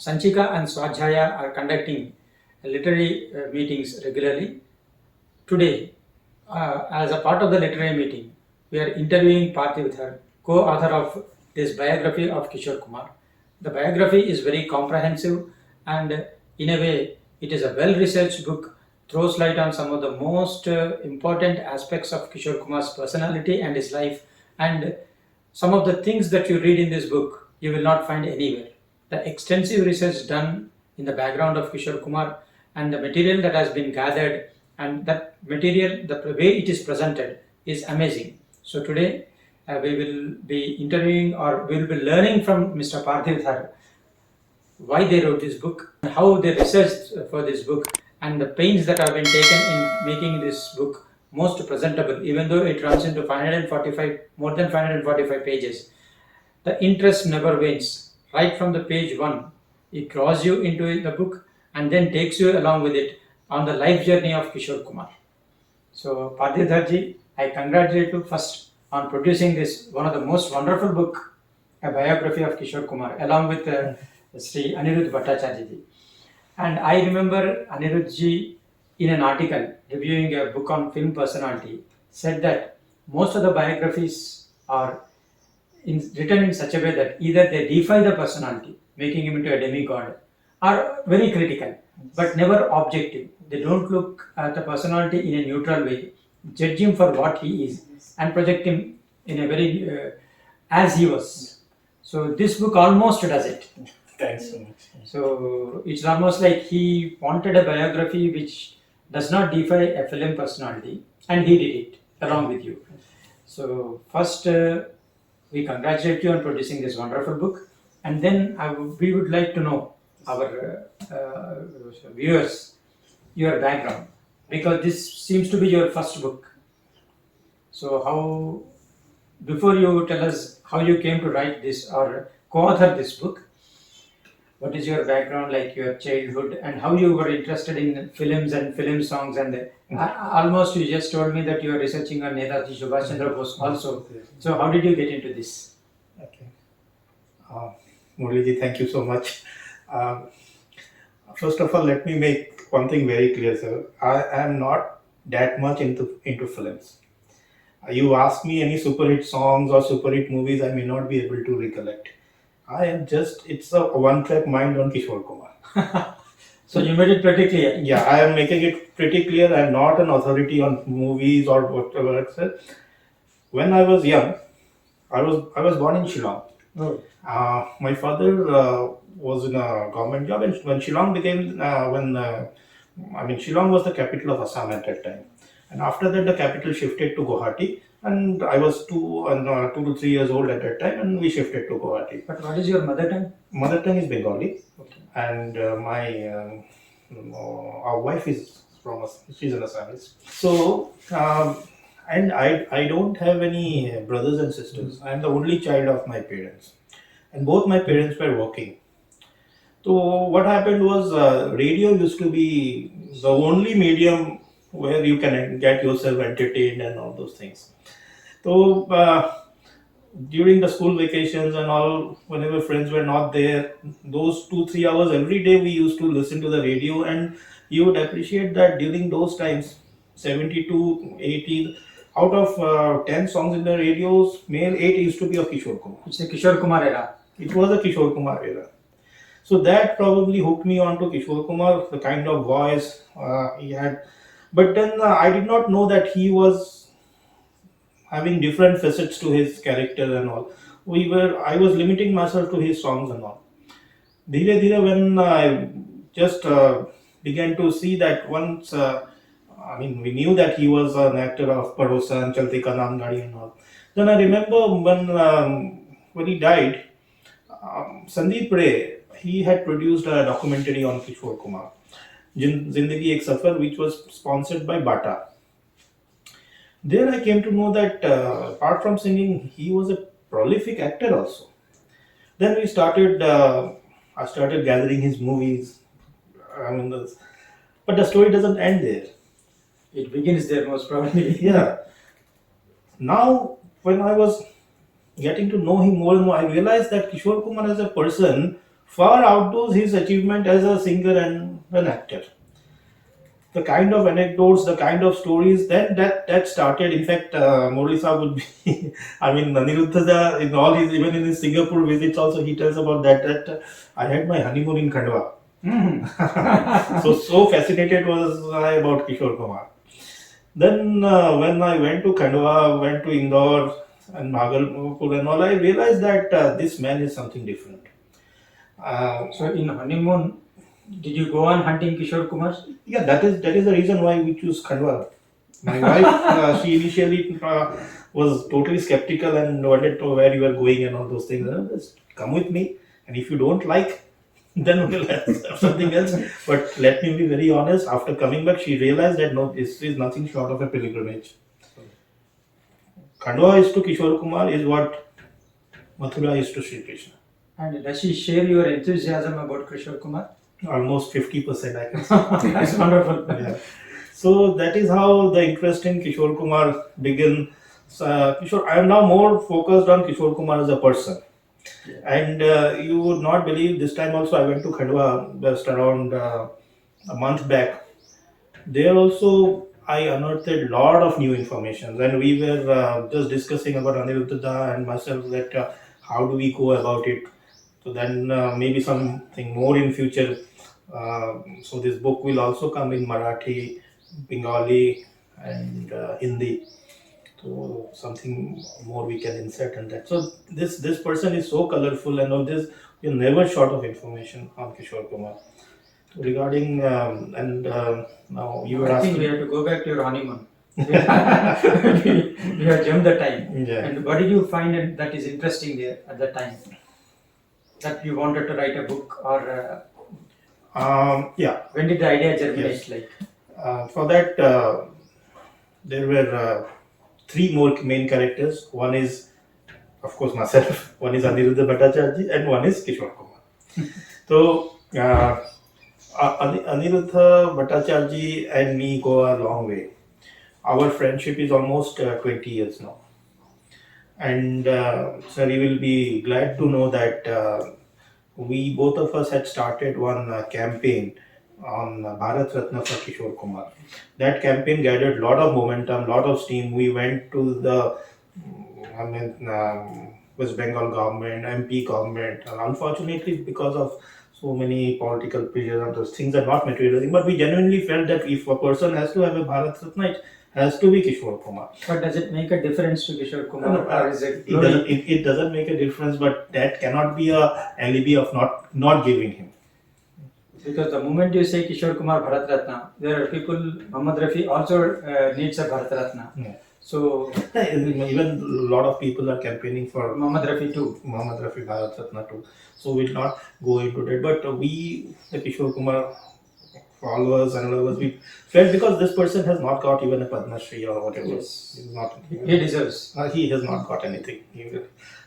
Sanchika and Swajaya are conducting literary meetings regularly. Today, as a part of the literary meeting, we are interviewing Parthiv, co-author of this biography of Kishore Kumar. The biography is very comprehensive and in a way it is a well-researched book, throws light on some of the most important aspects of Kishore Kumar's personality and his life, and some of the things that you read in this book you will not find anywhere. The extensive research done in the background of Kishore Kumar and the material that has been gathered, and that material, the way it is presented is amazing. So today we will be interviewing, or we will be learning from Mr. Parthiv Dhar why they wrote this book, how they researched for this book, and the pains that have been taken in making this book most presentable, even though it runs into 545, more than 545 pages. The interest never wanes. Right from the page 1, it draws you into the book and then takes you along with it on the life journey of Kishore Kumar. So, Parthiv Dharji, I congratulate you first on producing this, one of the most wonderful book, a biography of Kishore Kumar, along with Sri Anirudha Bhattacharjee. And I remember Anirudhji in an article reviewing a book on film personality said that most of the biographies are written in such a way that either they defy the personality, making him into a demigod, are very critical, but never objective. They don't look at the personality in a neutral way, judge him for what he is, and project him in a very as he was. So this book almost does it. Thanks so much. So it's almost like he wanted a biography which does not defy a film personality, and he did it along with you. So first, we congratulate you on producing this wonderful book, and then we would like to know our viewers your background, because this seems to be your first book. So how, before you tell us how you came to write this or co-author this book, what is your background, like your childhood, and how you were interested in films and film songs, and almost you just told me that you are researching on Netaji Subhash Chandra Bose also. So how did you get into this? Okay. Murliji, thank you so much. First of all, let me make one thing very clear, sir. I am not that much into films. You ask me any super hit songs or super hit movies, I may not be able to recollect. I am just, it's a one-track mind on Kishore Kumar. So you made it pretty clear. Yeah, I am making it pretty clear. I am not an authority on movies or whatever. When I was young, I was born in Shillong. Oh. My father was in a government job, and when Shillong became Shillong was the capital of Assam at that time, and after that the capital shifted to Guwahati, and I was 2 to 3 years old at that time, and we shifted to Guwahati. But what is your mother tongue? Mother tongue is Bengali. Okay. And our wife is from us. She's an Assamese. So, and I don't have any brothers and sisters. I'm the only child of my parents, and both my parents were working. So what happened was, radio used to be the only medium where you can get yourself entertained and all those things. So during the school vacations and all, whenever friends were not there, those 2-3 hours every day we used to listen to the radio, and you would appreciate that during those times, 70 to 80, out of 10 songs in the radios, male 8 used to be of Kishore Kumar. It's a Kishore Kumar era. It was a Kishore Kumar era. So that probably hooked me on to Kishore Kumar, the kind of voice he had. But then I did not know that he was having different facets to his character and all. I was limiting myself to his songs and all. Dhire dhire, when I just began to see that once, we knew that he was an actor of Padosan, Chalti Ka Naam Gadi and all. Then I remember when he died, Sandeep Ray, he had produced a documentary on Kishore Kumar, Zindagi, Safar, which was sponsored by Bata. There I came to know that apart from singing, he was a prolific actor also. Then I started gathering his movies. But the story doesn't end there. It begins there most probably. Yeah. Now, when I was getting to know him more and more, I realized that Kishore Kumar as a person far outdoes his achievement as a singer and an actor. The kind of anecdotes, the kind of stories, then that started. In fact, Morisa would be. I mean, Anirudha in all his, even in his Singapore visits, also he tells about that I had my honeymoon in Khandwa. So fascinated was I about Kishore Kumar. Then when I went to Khandwa, went to Indore and Bhagalpur and all, I realized that this man is something different. So in honeymoon, did you go on hunting Kishore Kumar? Yeah, that is the reason why we choose Khandwa. My wife, she initially was totally skeptical and wanted to know where you were going and all those things. Just come with me, and if you don't like, then we'll have something else. But let me be very honest. After coming back, she realized that no, this is nothing short of a pilgrimage. Khandwa is to Kishore Kumar is what Mathura is to Sri Krishna. And does she share your enthusiasm about Kishore Kumar? Almost 50%, I can say. That's wonderful. Yeah. So that is how the interest in Kishore Kumar began. I am now more focused on Kishore Kumar as a person. Yeah. And you would not believe, this time also I went to Khandwa just around a month back. There also I unearthed a lot of new information, and we were just discussing about Anirudha and myself that how do we go about it. So then maybe something more in future. So this book will also come in Marathi, Bengali, and Hindi. So something more we can insert in that. So this person is so colorful and all this. You're never short of information on Kishore Kumar. Regarding now you were I think asking. we have to go back to your honeymoon. We have jumped the time. Yeah. And what did you find that is interesting there at the time? That you wanted to write a book, or Yeah. when did the idea germinate? Yes. Like, For that, there were three more main characters. One is, of course, myself. One is Anirudha Bhattacharjee, and one is Kishore Kumar. So, Anirudha Bhattacharjee and me go a long way. Our friendship is almost 20 years now. And sir, you will be glad to know that we both of us had started one campaign on Bharat Ratna for Kishore Kumar. That campaign gathered a lot of momentum, lot of steam. We went to the West Bengal government, MP government. Unfortunately, because of so many political pressures and those things are not materializing. But we genuinely felt that if a person has to have a Bharat Ratna, it has to be Kishore Kumar. but does it make a difference to Kishore Kumar? No, Or is it it doesn't make a difference, but that cannot be a alibi of not giving him. Because the moment you say Kishore Kumar Bharat Ratna, there are people, Muhammad Rafi also needs a Bharat Ratna. Yeah. So, Even a lot of people are campaigning for Muhammad Rafi too. Muhammad Rafi Bharat Ratna too. So we'll not go into that. But we, the Kishore Kumar followers and lovers, we felt because this person has not got even a Padma Shri or whatever. Yes. He's not. He deserves. He has not got anything.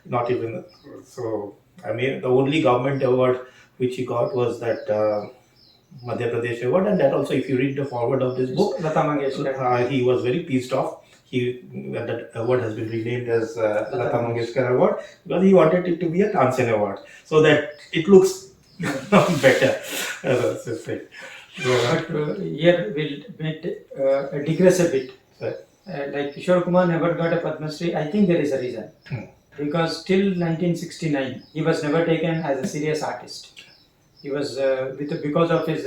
Not even. So I mean, the only government award which he got was that Madhya Pradesh award, and that also, if you read the forward of this book, Lata Mangeshkar. he was very pissed off. That award has been renamed as Lata Mangeshkar Award because he wanted it to be a Tansen Award so that it looks better. But here we'll digress a bit. Like Kishore Kumar never got a Padma Shri, I think there is a reason. Because till 1969, he was never taken as a serious artist. He was, because of his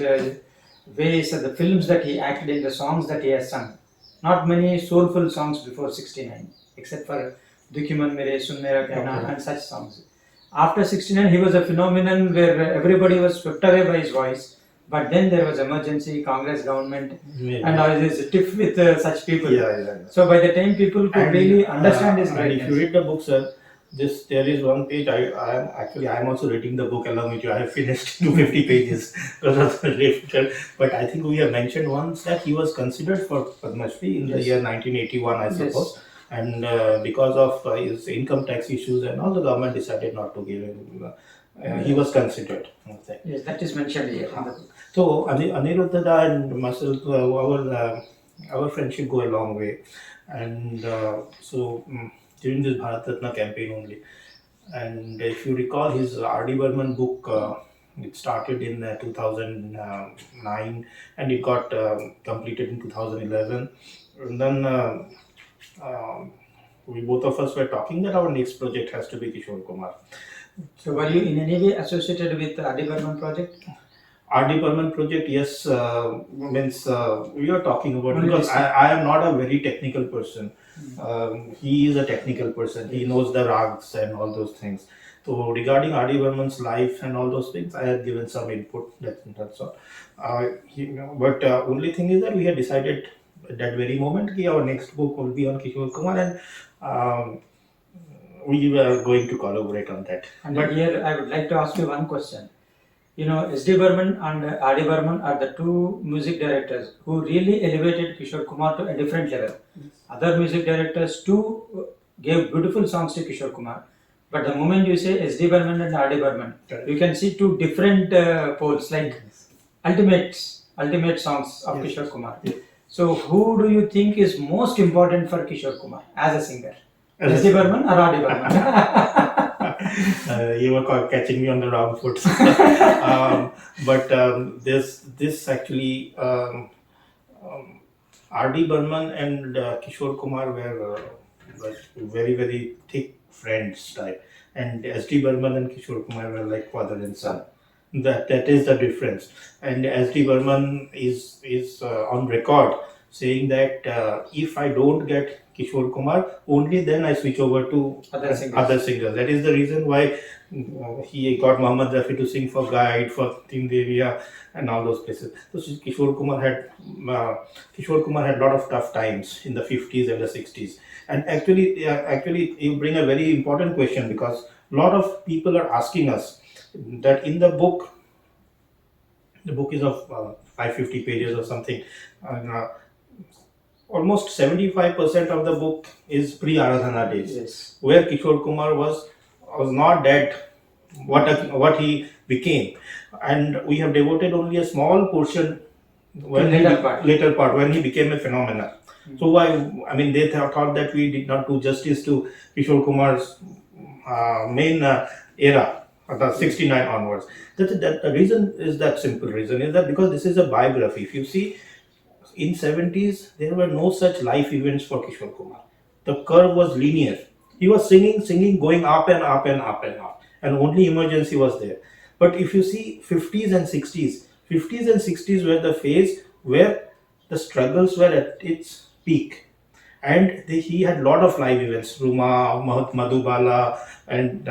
ways and the films that he acted in, the songs that he has sung. Not many soulful songs before 69, except for Dukhi Man Mere, Sun Mera Kehna and such songs. After 69, he was a phenomenon where everybody was swept away by his voice. But then there was emergency, Congress government, and all this tiff with such people. Yeah. So by the time people could really understand his greatness. And if you read the book, sir, there is one page. I am also reading the book along with you. I have finished 250 pages because of the literature. But I think we have mentioned once that he was considered for Padma Shri in the year 1981, I suppose. Yes. And because of his income tax issues and all, the government decided not to give him. He was considered. Yes, that is mentioned here in the book. So Anirudha and myself, our friendship go a long way, and so during this Bharat Ratna campaign only, and if you recall his R.D. Burman book, It started in 2009 and it got completed in 2011. And then we both of us were talking that our next project has to be Kishore Kumar. So were you in any way associated with the R.D. Burman project? R.D. Burman project, yes, means we are talking about, Only because this- I am not a very technical person. He is a technical person. He knows the rags and all those things. So regarding R.D. Burman's life and all those things, I have given some input. That's all. But only thing is that we had decided at that very moment that our next book will be on Kishore Kumar, and we were going to collaborate on that. And But here I would like to ask you one question. You know, S.D. Burman and R.D. Burman are the two music directors who really elevated Kishore Kumar to a different level. Other music directors too gave beautiful songs to Kishore Kumar. But the moment you say S.D. Burman and R.D. Burman, Correct. you can see two different poles, like ultimate songs of Yes. Kishore Kumar. Yes. So who do you think is most important for Kishore Kumar as a singer? As a S.D. Burman or R.D. Burman? You were catching me on the wrong foot. But this actually, R.D. Burman and Kishore Kumar were like very, very thick friends type, and S.D. Burman and Kishore Kumar were like father and son. That is the difference. And S.D. Burman is on record saying that if I don't get Kishore Kumar, only then I switch over to Other singers. That is the reason why he got Mohammed Rafi to sing for Guide, for Team Devia, and all those places. So Kishore Kumar had a lot of tough times in the 50s and the 60s. And actually, you bring a very important question, because a lot of people are asking us that in the book is of 550 pages or something. Almost 75% of the book is pre-Aradhana days, Yes. where Kishore Kumar was not that what he became, and we have devoted only a small portion later part when he became a phenomenon. So I mean they thought that we did not do justice to Kishore Kumar's main era, the 69 onwards. The reason is that simple reason is that because this is a biography. If you see, in 70s there were no such life events for Kishore Kumar. The curve was linear. He was singing, going up and up and up and up, and only emergency was there. But if you see 50s and 60s were the phase where the struggles were at its peak, and he had lot of live events, Ruma, Madhubala, and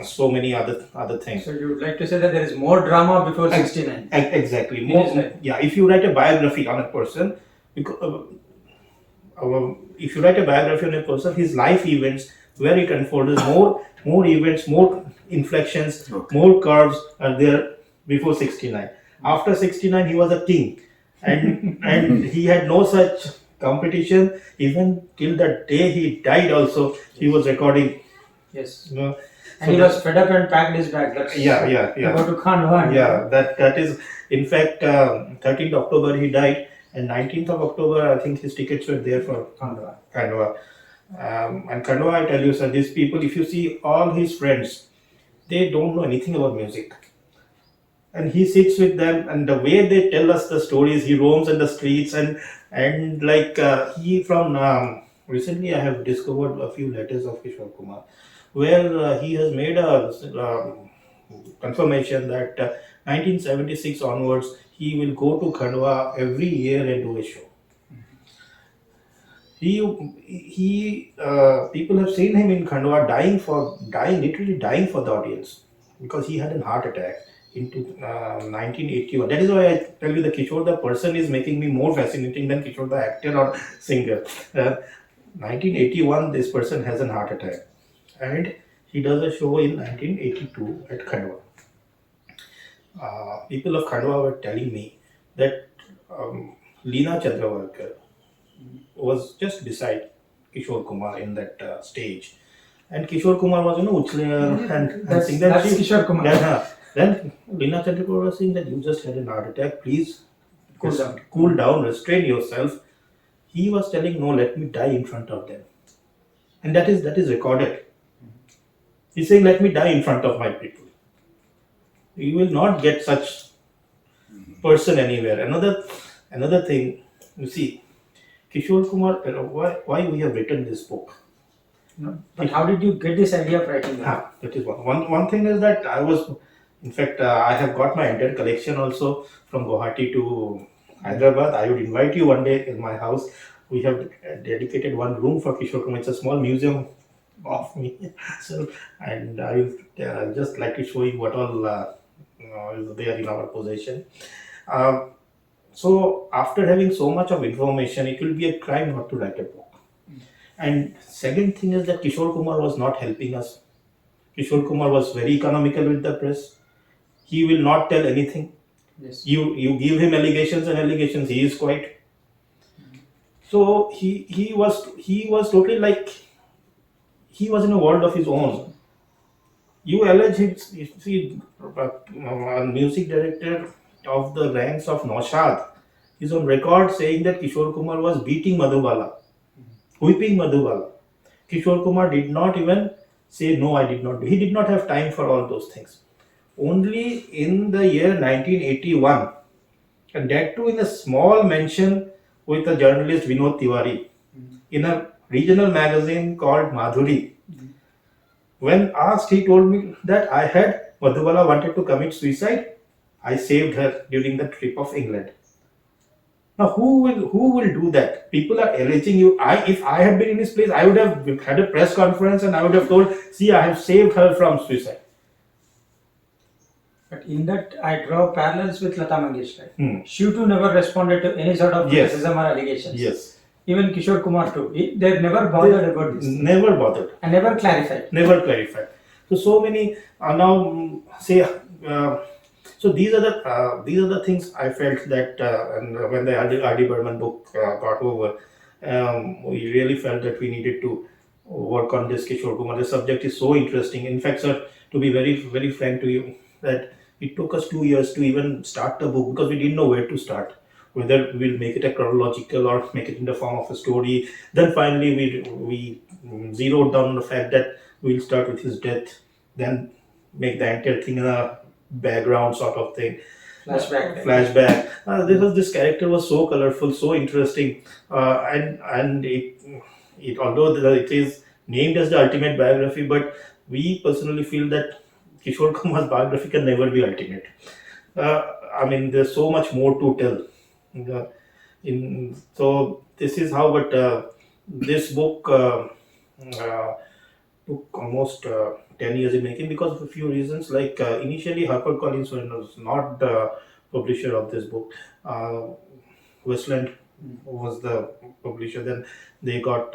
so many other things. So you would like to say that there is more drama before 69? Exactly. his life. Yeah, if you write a biography on a person, if you write a biography on a person, his life events, where it unfolds, more events, more inflections, more curves are there before 69. After 69, he was a king, and he had no such competition. Even till the day he died, also he was recording. Yes. You know, And he was fed up and packed his bag. That's Yeah. Go to Khandwa. Yeah, that is, in fact, 13th October he died, and 19th of October I think his tickets were there for Khandwa. Khandwa. And Khandwa, I tell you, sir, these people, if you see all his friends, they don't know anything about music. And he sits with them, and the way they tell us the stories, he roams in the streets, and like he from recently I have discovered a few letters of Kishore Kumar, where he has made a confirmation that 1976 onwards he will go to Khandwa every year and do a show. He people have seen him in Khandwa literally dying for the audience, because he had a heart attack into 1981. That is why I tell you, the Kishore the person is making me more fascinating than Kishore the actor or singer. 1981, this person has a heart attack, and he does a show in 1982 at Khandwa. People of Khandwa were telling me that Leena Chandravarkar was just beside Kishore Kumar in that stage, and Kishore Kumar was Uchler and That's sing that. Kishore Kumar. Then Leena Chandravarkar was saying that you just had a heart attack. Please Cool down. restrain yourself. He was telling, no, let me die in front of them, and that is recorded. He's saying, let me die in front of my people. You will not get such person anywhere. Another thing, you see, Kishore Kumar, why we have written this book? No. But how did you get this idea of writing that? That is one thing is that I was, in fact, I have got my entire collection also from Guwahati to Hyderabad. I would invite you one day in my house. We have dedicated one room for Kishore Kumar. It's a small museum of me. So, and I would just like to show you what all is there in our possession. Um, so, after having so much of information, it will be a crime not to write a book. And second thing is that Kishore Kumar was not helping us. Kishore Kumar was very economical with the press. He will not tell anything. Yes. You give him allegations and allegations, he is quiet. So he was totally like he was in a world of his own. You allege him, see, music director of the ranks of Naushad is on record saying that Kishore Kumar was beating Madhubala, whipping Madhubala. Kishore Kumar did not even say, no, I did not do. He did not have time for all those things. Only in the year 1981, and that too in a small mention with a journalist Vinod Tiwari in a regional magazine called Madhuri. When asked, he told me that I had Madhubala wanted to commit suicide. I saved her during the trip of England. Now, who will do that? People are alleging you. If I had been in his place, I would have had a press conference and I would have told, see, I have saved her from suicide. But in that, I draw parallels with Lata Mangeshkar. She too never responded to any sort of Yes. criticism or allegations. Yes. Even Kishore Kumar too. They never bothered about this. Never bothered. And never clarified. Never clarified. So many now say. So these are the things I felt that and when the R.D. Burman book got over, we really felt that we needed to work on this Kishore Kumar. The subject is so interesting. In fact, sir, to be very very frank to you, that it took us 2 years to even start the book because we didn't know where to start. Whether we'll make it a chronological or make it in the form of a story. Then finally we zeroed down on the fact that we'll start with his death, then make the entire thing a background sort of thing. Flashback. This character was so colorful, so interesting, and it although it is named as the ultimate biography, but we personally feel that Kishore Kumar's biography can never be ultimate. I mean, there's so much more to tell. So this is how, but this book took almost 10 years in making because of a few reasons. Like initially, HarperCollins was not the publisher of this book. Westland was the publisher. Then they got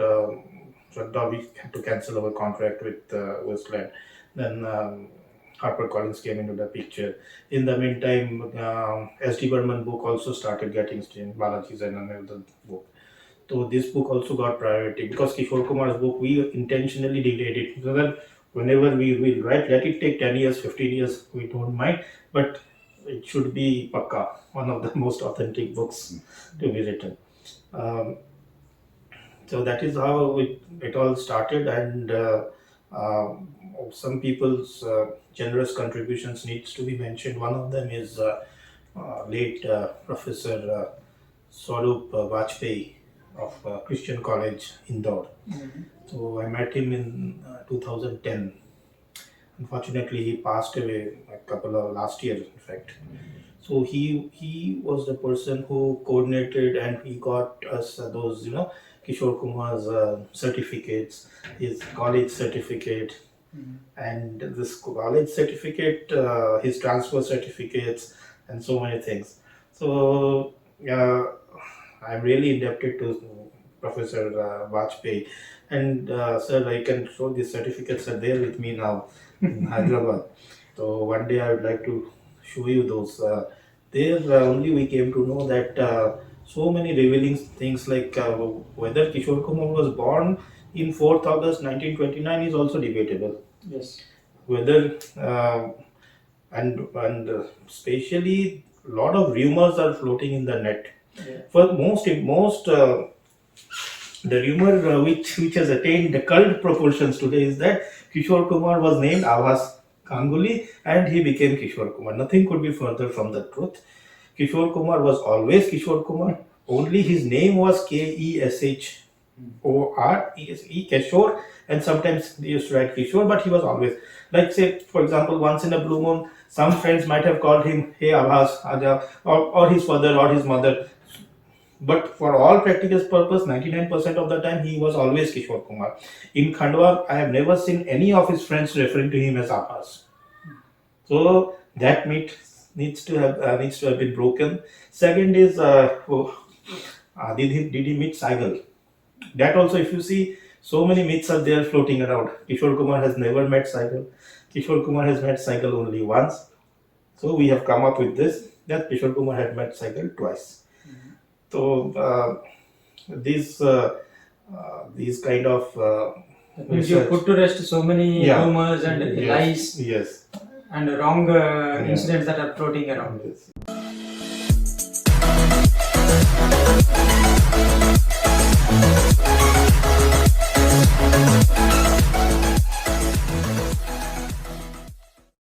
we had to cancel our contract with Westland. Then HarperCollins came into the picture. In the meantime, S.D. Burman book also started getting streamed. Balaji's and another book. So this book also got priority because Kishore Kumar's book, we intentionally delayed it so that whenever we will write, let it take 10 years, 15 years, we don't mind, but it should be Pakka, one of the most authentic books to be written. So that is how it all started, and some people's generous contributions needs to be mentioned. One of them is late Professor Swarup Vajpayee of Christian College, Indore. So I met him in 2010. Unfortunately, he passed away last year, in fact. So he was the person who coordinated and he got us those, Kishore Kumar's certificates, his college certificate, and this college certificate, his transfer certificates, and so many things. So I'm really indebted to Professor Vajpayee. And sir, I can show these certificates are there with me now in Hyderabad. So one day I would like to show you those. There only we came to know that so many revealing things like whether Kishore Kumar was born in 4th August 1929 is also debatable. Yes. Whether and especially a lot of rumors are floating in the net. Yeah. For most the rumor which has attained the cult proportions today is that Kishore Kumar was named Avas Ganguly, and he became Kishore Kumar. Nothing could be further from the truth. Kishore Kumar was always Kishore Kumar. Only his name was Keshore, Kishore, and sometimes they used to write Kishore, but he was always, like, say, for example, once in a blue moon, some friends might have called him, hey Abhas, Aja, or his father or his mother. But for all practical purpose, 99% of the time, he was always Kishore Kumar. In Khandwa, I have never seen any of his friends referring to him as Abhas. So that myth needs to have been broken. Second is, did he meet Saigal? That also, if you see, so many myths are there floating around. Kishore Kumar has never met Saigal. Kishore Kumar has met Saigal only once. So we have come up with this, that Kishore Kumar had met Saigal twice. So these kind of That means you put to rest so many rumors and lies yes, and wrong incidents that are floating around. yes.